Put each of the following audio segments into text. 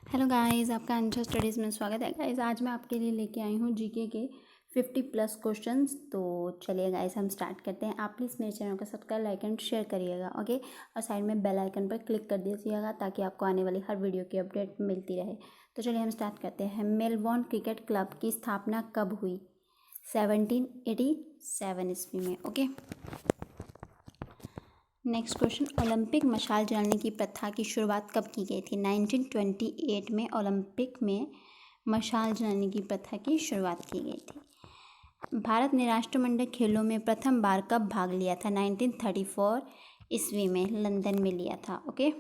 Hello guys, आपका Ansha studies में स्वागत है। गाइस आज मैं आपके लिए लेके आई हूँ जीके के 50+ क्वेश्चंस। तो चलिए गाइस हम स्टार्ट करते हैं। आप प्लीज़ मेरे चैनल को सब्सक्राइब, लाइक एंड शेयर करिएगा, ओके। और साइड में बेल आइकन पर क्लिक कर दीजिएगा ताकि आपको आने वाली हर वीडियो की अपडेट मिलती रहे। तो चलिए हम स्टार्ट करते हैं। मेलबोर्न क्रिकेट क्लब की स्थापना कब हुई? 1787 ईस्वी में, ओके। नेक्स्ट क्वेश्चन, ओलंपिक मशाल जलाने की प्रथा की शुरुआत कब की गई थी? 1928 में ओलंपिक में मशाल जलाने की प्रथा की शुरुआत की गई थी। भारत ने राष्ट्रमंडल खेलों में प्रथम बार कब भाग लिया था? 1934 ईस्वी में लंदन में लिया था, ओके।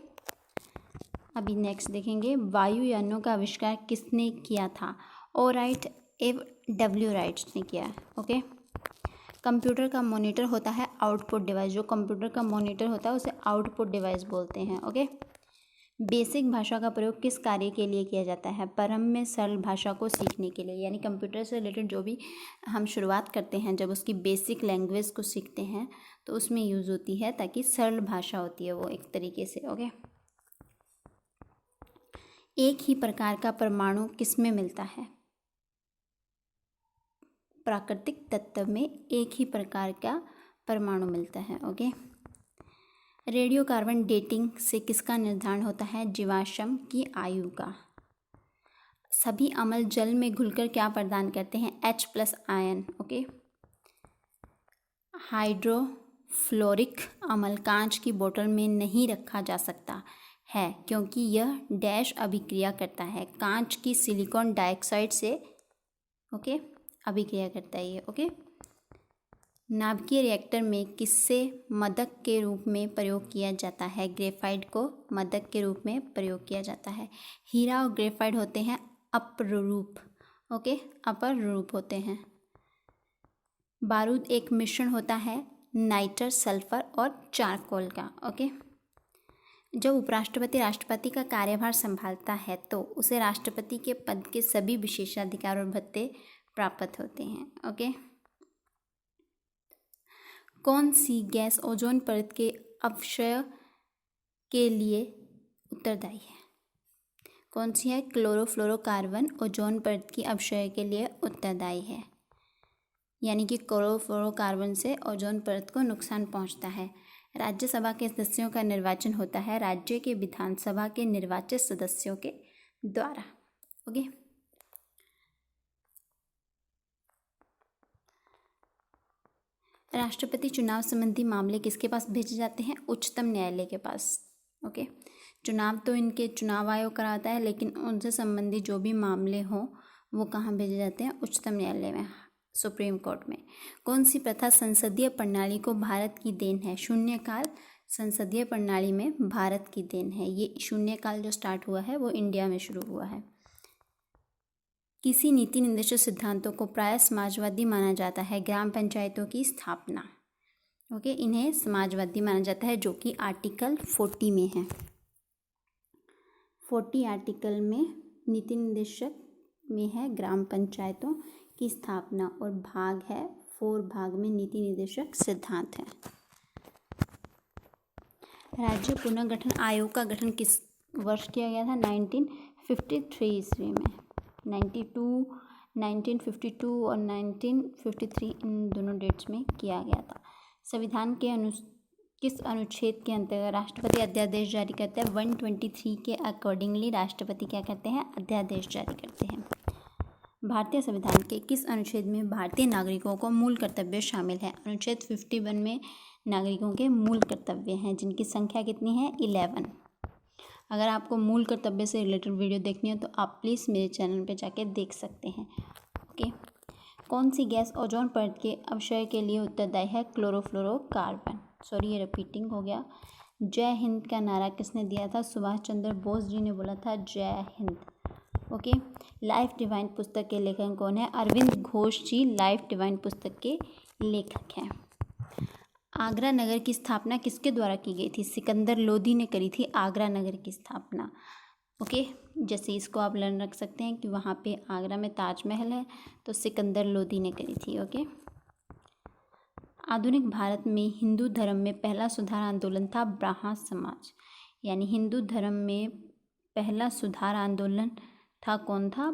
अभी नेक्स्ट देखेंगे, वायुयानों का आविष्कार किसने किया था? ओ राइट एव डब्ल्यू राइट्स ने किया, ओके। कंप्यूटर का मॉनिटर होता है आउटपुट डिवाइस। जो कंप्यूटर का मॉनिटर होता है उसे आउटपुट डिवाइस बोलते हैं, ओके। बेसिक भाषा का प्रयोग किस कार्य के लिए किया जाता है? प्रारंभ में सरल भाषा को सीखने के लिए, यानी कंप्यूटर से रिलेटेड जो भी हम शुरुआत करते हैं, जब उसकी बेसिक लैंग्वेज को सीखते हैं तो उसमें यूज़ होती है, ताकि सरल भाषा होती है वो एक तरीके से, ओके। एक ही प्रकार का परमाणु किसमें मिलता है? प्राकृतिक तत्व में एक ही प्रकार का परमाणु मिलता है, ओके। रेडियोकार्बन डेटिंग से किसका निर्धारण होता है? जीवाश्म की आयु का। सभी अम्ल जल में घुलकर क्या प्रदान करते हैं? H+ ion, okay. हाइड्रोफ्लोरिक अम्ल कांच की बोतल में नहीं रखा जा सकता है क्योंकि यह डैश अभिक्रिया करता है कांच की सिलिकॉन डाइऑक्साइड से, ओके, अभिक्रिया करता है ये, ओके। नाभिकीय रिएक्टर में किससे मदक के रूप में प्रयोग किया जाता है? ग्रेफाइट को मदक के रूप में प्रयोग किया जाता है। हीरा और ग्रेफाइट होते हैं अपरूप, ओके, अपरूप होते हैं। बारूद एक मिश्रण होता है नाइट्रस, सल्फर और चारकोल का, ओके। जब उपराष्ट्रपति राष्ट्रपति का कार्यभार संभालता है तो उसे राष्ट्रपति के पद के सभी विशेषाधिकार और भत्ते प्राप्त होते हैं, ओके। कौन सी गैस ओजोन परत के अपक्षय के लिए उत्तरदायी है? कौन सी है? क्लोरोफ्लोरोकार्बन ओजोन परत की अपक्षय के लिए उत्तरदायी है, यानी कि क्लोरोफ्लोरोकार्बन से ओजोन परत को नुकसान पहुंचता है। राज्यसभा के सदस्यों का निर्वाचन होता है राज्य के विधानसभा के निर्वाचित सदस्यों के द्वारा, ओके। राष्ट्रपति चुनाव संबंधी मामले किसके पास भेजे जाते हैं? उच्चतम न्यायालय के पास, ओके। चुनाव तो इनके चुनाव आयोग कराता है, लेकिन उनसे संबंधी जो भी मामले हों वो कहाँ भेजे जाते हैं? उच्चतम न्यायालय में, सुप्रीम कोर्ट में। कौन सी प्रथा संसदीय प्रणाली को भारत की देन है? शून्यकाल संसदीय प्रणाली में भारत की देन है। ये शून्यकाल जो स्टार्ट हुआ है वो इंडिया में शुरू हुआ है। किसी नीति निर्देशक सिद्धांतों को प्रायः समाजवादी माना जाता है? ग्राम पंचायतों की स्थापना, ओके, इन्हें समाजवादी माना जाता है, जो कि आर्टिकल 40 में है। 40 आर्टिकल में नीति निर्देशक में है ग्राम पंचायतों की स्थापना, और भाग है 4 भाग में नीति निर्देशक सिद्धांत है। राज्य पुनर्गठन आयोग का गठन किस वर्ष किया गया था? 1953 ईस्वी में। 1952 और 1953 इन दोनों डेट्स में किया गया था। संविधान के किस अनुच्छेद के अंतर्गत राष्ट्रपति अध्यादेश जारी करते हैं? 123 के अकॉर्डिंगली राष्ट्रपति क्या करते हैं? अध्यादेश जारी करते हैं। भारतीय संविधान के किस अनुच्छेद में भारतीय नागरिकों को मूल कर्तव्य शामिल है? अनुच्छेद 51 में नागरिकों के मूल कर्तव्य हैं, जिनकी संख्या कितनी है? 11। अगर आपको मूल कर्तव्य से रिलेटेड वीडियो देखनी हो तो आप प्लीज़ मेरे चैनल पे जाके देख सकते हैं, ओके। कौन सी गैस ओजोन परत के अपक्षय के लिए उत्तरदायी है? क्लोरोफ्लोरोकार्बन। सॉरी, ये रिपीटिंग हो गया। जय हिंद का नारा किसने दिया था? सुभाष चंद्र बोस जी ने बोला था जय हिंद, ओके। लाइफ डिवाइन पुस्तक के लेखक कौन है? अरविंद घोष जी लाइफ डिवाइन पुस्तक के लेखक हैं। आगरा नगर की स्थापना किसके द्वारा की गई थी? सिकंदर लोधी ने करी थी आगरा नगर की स्थापना, ओके। जैसे इसको आप लर्न रख सकते हैं कि वहाँ पे आगरा में ताजमहल है, तो सिकंदर लोधी ने करी थी, ओके। आधुनिक भारत में हिंदू धर्म में पहला सुधार आंदोलन था ब्राह्मण समाज, यानी हिंदू धर्म में पहला सुधार आंदोलन था कौन था?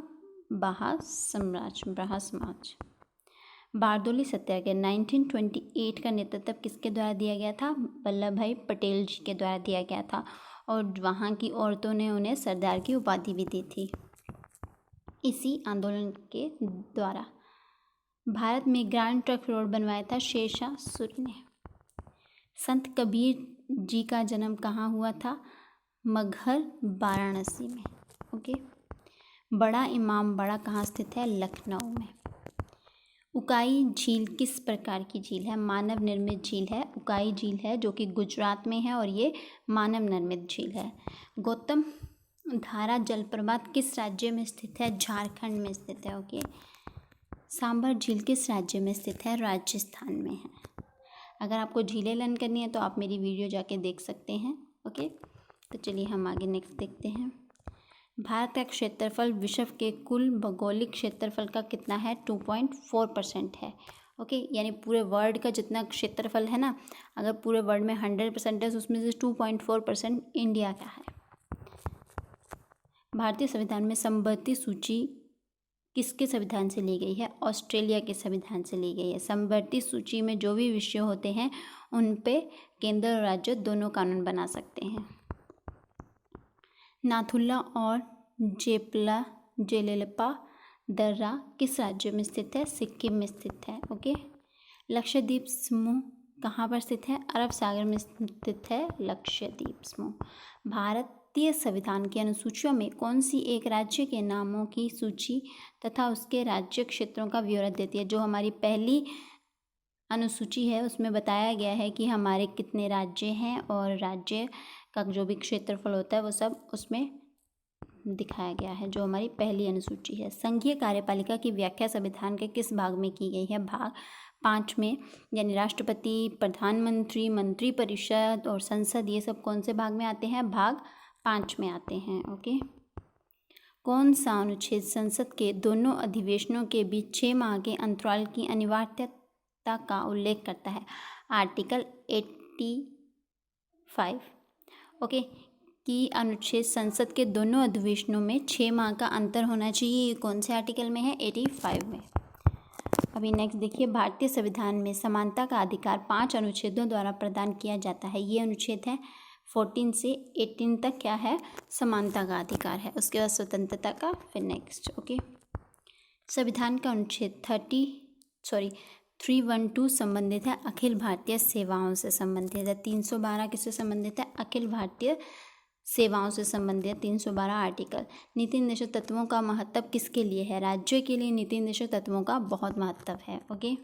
ब्राह्म समाज। बारदोली सत्याग्रह 1928 का नेतृत्व किसके द्वारा दिया गया था? वल्लभ भाई पटेल जी के द्वारा दिया गया था और वहाँ की औरतों ने उन्हें सरदार की उपाधि भी दी थी इसी आंदोलन के द्वारा। भारत में ग्रैंड ट्रंक रोड बनवाया था शेरशाह सूरी ने। संत कबीर जी का जन्म कहाँ हुआ था? मगहर, वाराणसी में। ओके। बड़ा इमाम बाड़ा कहाँ स्थित है? लखनऊ में। उकाई झील किस प्रकार की झील है? मानव निर्मित झील है। उकाई झील है जो कि गुजरात में है और ये मानव निर्मित झील है। गौतम धारा जलप्रपात किस राज्य में स्थित है? झारखंड में स्थित है। ओके। सांभर झील किस राज्य में स्थित है? राजस्थान में है। अगर आपको झीलें लर्न करनी है तो आप मेरी वीडियो जाके देख सकते हैं। ओके। तो चलिए हम आगे नेक्स्ट देखते हैं। भारत का क्षेत्रफल विश्व के कुल भौगोलिक क्षेत्रफल का कितना है? 2.4% है। ओके। यानी पूरे वर्ल्ड का जितना क्षेत्रफल है ना, अगर पूरे वर्ल्ड में 100% है तो उसमें से 2.4% इंडिया का है। भारतीय संविधान में समवर्ती सूची किसके संविधान से ली गई है? ऑस्ट्रेलिया के संविधान से ली गई है। समवर्ती सूची में जो भी विषय होते हैं उन पे केंद्र और राज्य दोनों कानून बना सकते हैं। नाथुला और जेलेलपा दर्रा किस राज्य में स्थित है? सिक्किम में स्थित है। ओके। लक्षद्वीप समूह कहाँ पर स्थित है? अरब सागर में स्थित है लक्षद्वीप समूह। भारतीय संविधान की अनुसूचियों में कौन सी एक राज्य के नामों की सूची तथा उसके राज्य क्षेत्रों का ब्यौरा देती है? जो हमारी पहली अनुसूची है उसमें बताया गया है कि हमारे कितने राज्य हैं और राज्य का जो भी क्षेत्रफल होता है वो सब उसमें दिखाया गया है, जो हमारी पहली अनुसूची है। संघीय कार्यपालिका की व्याख्या संविधान के किस भाग में की गई है? भाग 5 में। यानी राष्ट्रपति, प्रधानमंत्री, मंत्रिपरिषद और संसद ये सब कौन से भाग में आते हैं? भाग 5 में आते हैं। ओके। कौन सा अनुच्छेद संसद के दोनों अधिवेशनों के बीच 6 माह के अंतराल की अनिवार्यता का उल्लेख करता है? आर्टिकल 85। ओके। कि अनुच्छेद संसद के दोनों अधिवेशनों में 6 माह का अंतर होना चाहिए। ये कौन से आर्टिकल में है? 85 में। अभी नेक्स्ट देखिए। भारतीय संविधान में समानता का अधिकार 5 अनुच्छेदों द्वारा प्रदान किया जाता है। ये अनुच्छेद है 14 से 18 तक क्या है? समानता का अधिकार है। उसके बाद स्वतंत्रता का फिर नेक्स्ट। ओके। संविधान का अनुच्छेद 312 संबंधित है अखिल भारतीय सेवाओं से संबंधित है। 312 किससे संबंधित है? अखिल भारतीय सेवाओं से संबंधित 312 आर्टिकल। नीति निर्देशक तत्वों का महत्व किसके लिए है? राज्य के लिए नीति निर्देशक तत्वों का बहुत महत्व है। ओके।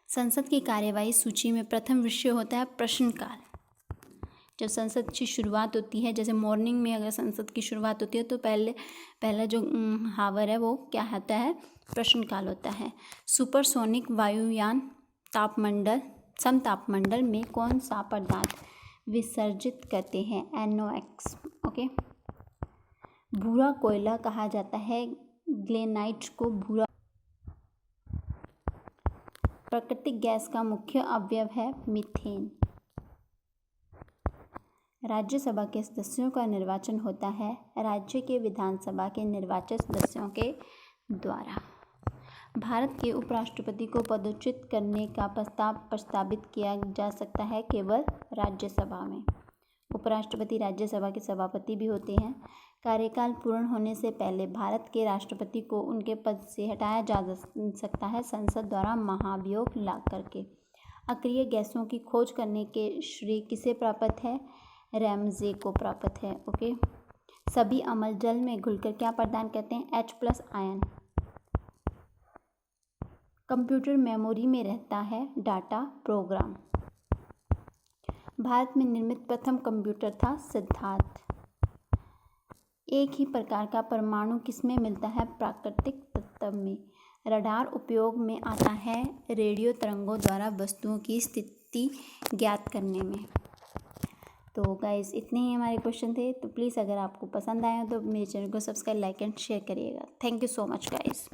संसद की कार्यवाही सूची में प्रथम विषय होता है प्रश्नकाल। जब संसद की शुरुआत होती है, जैसे मॉर्निंग में अगर संसद की शुरुआत होती है तो पहला जो हावर है वो क्या होता है? प्रश्नकाल होता है। सुपरसोनिक वायुयान समतापमंडल में कौन सा पदार्थ विसर्जित करते हैं? NOx। ओके। भूरा कोयला कहा जाता है ग्लेनाइट को। भूरा प्राकृतिक गैस का मुख्य अवयव है मीथेन। राज्यसभा के सदस्यों का निर्वाचन होता है राज्य के विधानसभा के निर्वाचित सदस्यों के द्वारा। भारत के उपराष्ट्रपति को पदच्युत करने का प्रस्ताव प्रस्तावित किया जा सकता है केवल राज्यसभा में। उपराष्ट्रपति राज्यसभा के सभापति भी होते हैं। कार्यकाल पूर्ण होने से पहले भारत के राष्ट्रपति को उनके पद से हटाया जा सकता है संसद द्वारा महाभियोग ला करके। अक्रिय गैसों की खोज करने के श्रेय किसे प्राप्त है? रैमजे को प्राप्त है। ओके। सभी अम्ल जल में घुलकर क्या प्रदान करते हैं? H+ ion. कंप्यूटर मेमोरी में रहता है डाटा प्रोग्राम। भारत में निर्मित प्रथम कंप्यूटर था सिद्धार्थ। एक ही प्रकार का परमाणु किसमें मिलता है? प्राकृतिक तत्व में। रडार उपयोग में आता है रेडियो तरंगों द्वारा वस्तुओं की स्थिति ज्ञात करने में। तो गाइस इतने ही हमारे क्वेश्चन थे। तो प्लीज़ अगर आपको पसंद आया तो मेरे चैनल को सब्सक्राइब, लाइक एंड शेयर करिएगा। Thank you so much guys.